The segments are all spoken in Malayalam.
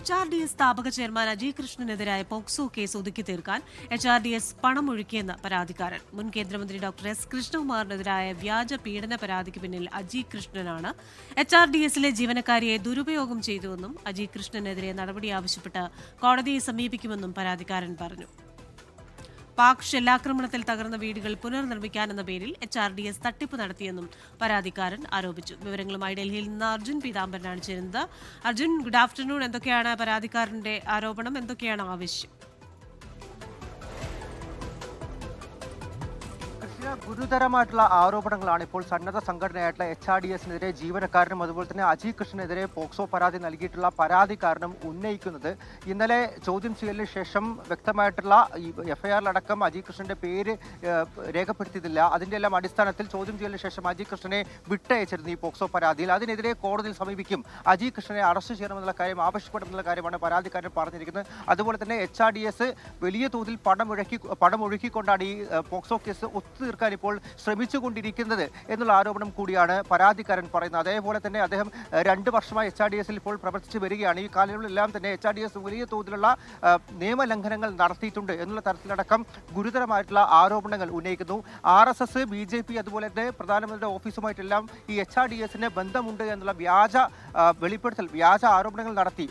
HRDS സ്ഥാപക ചെയർമാൻ അജി കൃഷ്ണനെതിരായ പോക്സോ കേസ് ഒതുക്കി തീർക്കാൻ HRDS പണം ഒഴുക്കിയെന്ന് പരാതിക്കാരൻ. മുൻ കേന്ദ്രമന്ത്രി ഡോക്ടർ എസ് കൃഷ്ണകുമാറിനെതിരായ വ്യാജ പീഡന പരാതിക്ക് പിന്നിൽ അജി കൃഷ്ണനാണ്. HRDSലെ ജീവനക്കാരിയെ ദുരുപയോഗം ചെയ്തുവെന്നും അജി കൃഷ്ണനെതിരെ നടപടി ആവശ്യപ്പെട്ട് കോടതിയെ സമീപിക്കുമെന്നും പരാതിക്കാരൻ പറഞ്ഞു. പാക് ഷെല്ലാക്രമണത്തിൽ തകർന്ന വീടുകൾ പുനർനിർമ്മിക്കാനെന്ന പേരിൽ HRDS തട്ടിപ്പ് നടത്തിയെന്നും പരാതിക്കാരൻ ആരോപിച്ചു. വിവരങ്ങളുമായി ഡൽഹിയിൽ നിന്ന് അർജുൻ പീതാംബരനാണ് ചേരുന്നത്. Arjun, good afternoon. എന്തൊക്കെയാണ് പരാതിക്കാരന്റെ ആരോപണം? എന്തൊക്കെയാണ് ആവശ്യം? ഗുരുതരമായിട്ടുള്ള ആരോപണങ്ങളാണ് ഇപ്പോൾ സന്നദ്ധ സംഘടനയായിട്ടുള്ള HRDSനെതിരെ ജീവനക്കാരനും അതുപോലെ തന്നെ അജി കൃഷ്ണനെതിരെ പോക്സോ പരാതി നൽകിയിട്ടുള്ള പരാതിക്കാരനും ഉന്നയിക്കുന്നത്. ഇന്നലെ ചോദ്യം ചെയ്യലിന് ശേഷം വ്യക്തമായിട്ടുള്ള FIR-ലടക്കം അജി കൃഷ്ണന്റെ പേര് രേഖപ്പെടുത്തിയിട്ടില്ല. അതിന്റെ എല്ലാം അടിസ്ഥാനത്തിൽ ചോദ്യം ചെയ്യലിന് ശേഷം അജി കൃഷ്ണനെ വിട്ടയച്ചിരുന്നു ഈ പോക്സോ പരാതിയിൽ. അതിനെതിരെ കോടതിയിൽ സമീപിക്കും, അജി കൃഷ്ണനെ അറസ്റ്റ് ചെയ്യണമെന്നുള്ള കാര്യം ആവശ്യപ്പെടുമെന്നുള്ള കാര്യമാണ് പരാതിക്കാരൻ പറഞ്ഞിരിക്കുന്നത്. അതുപോലെ തന്നെ HRDS വലിയ തോതിൽ പണമൊഴുക്കിക്കൊണ്ടാണ് ഈ പോക്സോ കേസ് ഒത്തുതീർക്കാൻ ഇപ്പോൾ ശ്രമിച്ചുകൊണ്ടിരിക്കുന്നത് എന്നുള്ള ആരോപണം കൂടിയാണ് പരാതിക്കാരൻ പറയുന്നത്. അതേപോലെ തന്നെ അദ്ദേഹം 2 വർഷമായി HRDSൽ ഇപ്പോൾ പ്രവർത്തിച്ചു വരികയാണ്. ഈ കാലയളവിലെല്ലാം തന്നെ HRDS വലിയ തോതിലുള്ള നിയമലംഘനങ്ങൾ നടത്തിയിട്ടുണ്ട് എന്നുള്ള തരത്തിലടക്കം ഗുരുതരമായിട്ടുള്ള ആരോപണങ്ങൾ ഉന്നയിക്കുന്നു. RSS, BJP അതുപോലെ തന്നെ പ്രധാനമന്ത്രിയുടെ ഓഫീസുമായിട്ടെല്ലാം ഈ HRDSന് ബന്ധമുണ്ട് എന്നുള്ള വ്യാജ വെളിപ്പെടുത്തൽ, വ്യാജ ആരോപണങ്ങൾ നടത്തി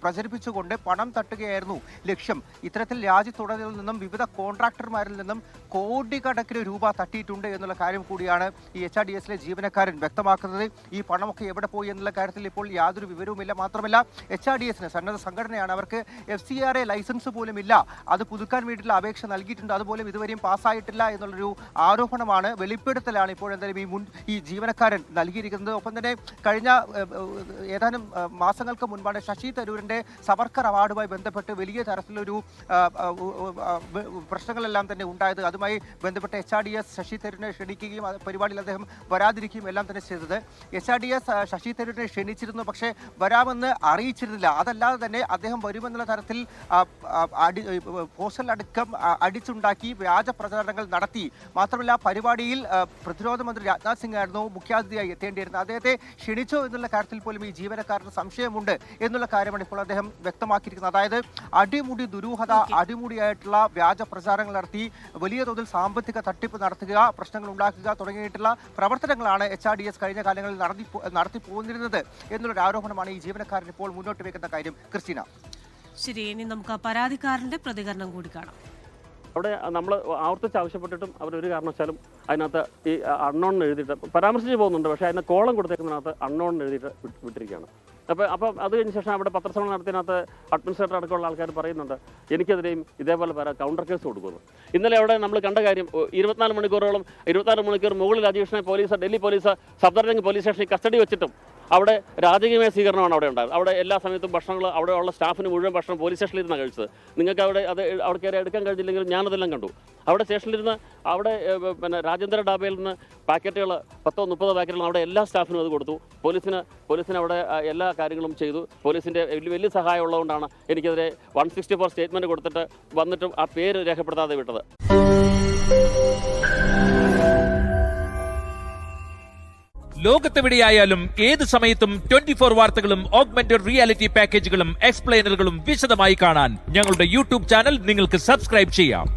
പ്രചരിപ്പിച്ചുകൊണ്ട് പണം തട്ടുകയായിരുന്നു ലക്ഷ്യം. ഇത്തരത്തിൽ രാജ്യത്തുടനീളം നിന്നും വിവിധ കോൺട്രാക്ടർമാരിൽ നിന്നും കോടിക്കണക്കിന് രൂപ തട്ടിയിട്ടുണ്ട് എന്നുള്ള കാര്യം കൂടിയാണ് ഈ HRDSലെ ജീവനക്കാരൻ വ്യക്തമാക്കുന്നത്. ഈ പണമൊക്കെ എവിടെ പോയി എന്നുള്ള കാര്യത്തിൽ ഇപ്പോൾ യാതൊരു വിവരവുമില്ല. മാത്രമല്ല HRDSന് സന്നദ്ധ സംഘടനയാണ്, അവർക്ക് FCRA ലൈസൻസ് പോലും ഇല്ല. അത് പുതുക്കാൻ വേണ്ടിയിട്ടുള്ള അപേക്ഷ നൽകിയിട്ടുണ്ട്, അതുപോലും ഇതുവരെയും പാസ്സായിട്ടില്ല എന്നുള്ളൊരു ആരോപണമാണ്, വെളിപ്പെടുത്തലാണ് ഇപ്പോൾ എന്തായാലും ഈ ജീവനക്കാരൻ നൽകിയിരിക്കുന്നത്. ഒപ്പം തന്നെ കഴിഞ്ഞ ഏതാനും മാസങ്ങൾക്ക് മുൻപാണ് ശശി തരൂരിന്റെ സവർക്കർ അവാർഡുമായി ബന്ധപ്പെട്ട് വലിയ തരത്തിലൊരു പ്രശ്നങ്ങളെല്ലാം തന്നെ ഉണ്ടായത്. അതുമായി ബന്ധപ്പെട്ട് HRDS ശശി തരൂരിനെ ക്ഷണിക്കുകയും പരിപാടിയിൽ അദ്ദേഹം വരാതിരിക്കുകയും എല്ലാം തന്നെ ചെയ്തത്. HRDS ശശി തരൂരിനെ ക്ഷണിച്ചിരുന്നു, പക്ഷേ വരാമെന്ന് അറിയിച്ചിരുന്നില്ല. അതല്ലാതെ തന്നെ അദ്ദേഹം വരുമെന്നുള്ള തരത്തിൽ പോസ്റ്ററിലടക്കം അടിച്ചുണ്ടാക്കി വ്യാജ പ്രചാരണങ്ങൾ നടത്തി. മാത്രമല്ല പരിപാടിയിൽ പ്രതിരോധ മന്ത്രി രാജ്നാഥ് സിംഗ് ആയിരുന്നു മുഖ്യാതിഥിയായി എത്തേണ്ടിയിരുന്നത്. അദ്ദേഹത്തെ ക്ഷണിച്ചോ എന്നുള്ള കാര്യത്തിൽ പോലും ഈ ജീവനക്കാരന് സംശയമുണ്ട് എന്നുള്ള കാര്യമാണ് ഇപ്പോൾ അദ്ദേഹം വ്യക്തമാക്കിയിരിക്കുന്നത്. അതായത് അടിമുടി ദുരൂഹത, അടിമുടിയായിട്ടുള്ള വ്യാജ പ്രചാരണങ്ങൾ നടത്തി വലിയ തോതിൽ സാമ്പത്തിക തട്ടിപ്പ് നടത്തുക, പ്രശ്നങ്ങൾ ഉണ്ടാക്കുക തുടങ്ങിയിട്ടുള്ള പ്രവർത്തനങ്ങളാണ് HRDS കഴിഞ്ഞ കാലങ്ങളിൽ നടത്തി പോന്നിരുന്നത് എന്നുള്ളൊരു ആരോപണമാണ് ഈ ജീവനക്കാരൻ ഇപ്പോൾ മുന്നോട്ട് വെക്കുന്ന കാര്യം. ക്രിസ്റ്റീന, ശരി, ഇനി നമുക്ക് പ്രതികരണത്തിന്റെ പ്രതികരണം കൂടി കാണാം. അവിടെ നമ്മൾ ആവർത്തിച്ച് ആവശ്യപ്പെട്ടിട്ടും അവരൊരു കാരണവശാലും അതിനകത്ത് ഈ അൺനോൺ എഴുതിയിട്ട് പരാമർശിച്ച് പോകുന്നുണ്ട്, പക്ഷേ അതിന് കോളം കൊടുത്തേക്കുന്നതിനകത്ത് അൺനോൺ എഴുതിയിട്ട് വിട്ടിരിക്കുകയാണ്. അപ്പം അത് കഴിഞ്ഞ ശേഷം അവിടെ പത്രസമ്മേളനം നടത്തിയതിനകത്ത് അഡ്മിനിസ്ട്രേറ്റർ അടക്കമുള്ള ആൾക്കാർ പറയുന്നുണ്ട് എനിക്കെതിരെയും ഇതേപോലെ കൗണ്ടർ കേസ് കൊടുക്കുന്നു. ഇന്നലെ അവിടെ നമ്മൾ കണ്ട കാര്യം 24 മണിക്കൂർ മുകളിൽ അജീഷിനെ ഡൽഹി പോലീസ് സഫ്ദർജംഗ് പോലീസ് സ്റ്റേഷനിൽ കസ്റ്റഡി വെച്ചിട്ടും അവിടെ രാജകീയമായ സ്വീകരണമാണ് അവിടെ ഉണ്ടായത്. അവിടെ എല്ലാ സമയത്തും ഭക്ഷണങ്ങൾ അവിടെയുള്ള സ്റ്റാഫിന് മുഴുവൻ ഭക്ഷണം പോലീസ് സ്റ്റേഷനിലിരുന്നാണ് കഴിച്ചത്. നിങ്ങൾക്ക് അവിടെ കയറി എടുക്കാൻ കഴിഞ്ഞില്ലെങ്കിലും ഞാനതെല്ലാം കണ്ടു. അവിടെ സ്റ്റേഷനിലിരുന്ന് അവിടെ പിന്നെ രാജേന്ദ്ര ഡാബയിൽ നിന്ന് പാക്കറ്റുകൾ 10-30 പാക്കറ്റുകൾ അവിടെ എല്ലാ സ്റ്റാഫിനും അത് കൊടുത്തു. പോലീസിന് അവിടെ എല്ലാ കാര്യങ്ങളും ചെയ്തു. പോലീസിൻ്റെ വലിയ സഹായം ഉള്ളതുകൊണ്ടാണ് എനിക്കെതിരെ 164 സ്റ്റേറ്റ്മെൻറ്റ് കൊടുത്തിട്ട് വന്നിട്ടും ആ പേര് രേഖപ്പെടുത്താതെ വിട്ടത്. ലോകത്തെവിടെയായാലും ഏത് സമയത്തും 24 വാർത്തകളും ഓഗ്മെന്റഡ് റിയാലിറ്റി പാക്കേജുകളും എക്സ്പ്ലെയിനറുകളും വിശദമായി കാണാൻ ഞങ്ങളുടെ YouTube ചാനൽ നിങ്ങൾക്ക് സബ്സ്ക്രൈബ് ചെയ്യാം.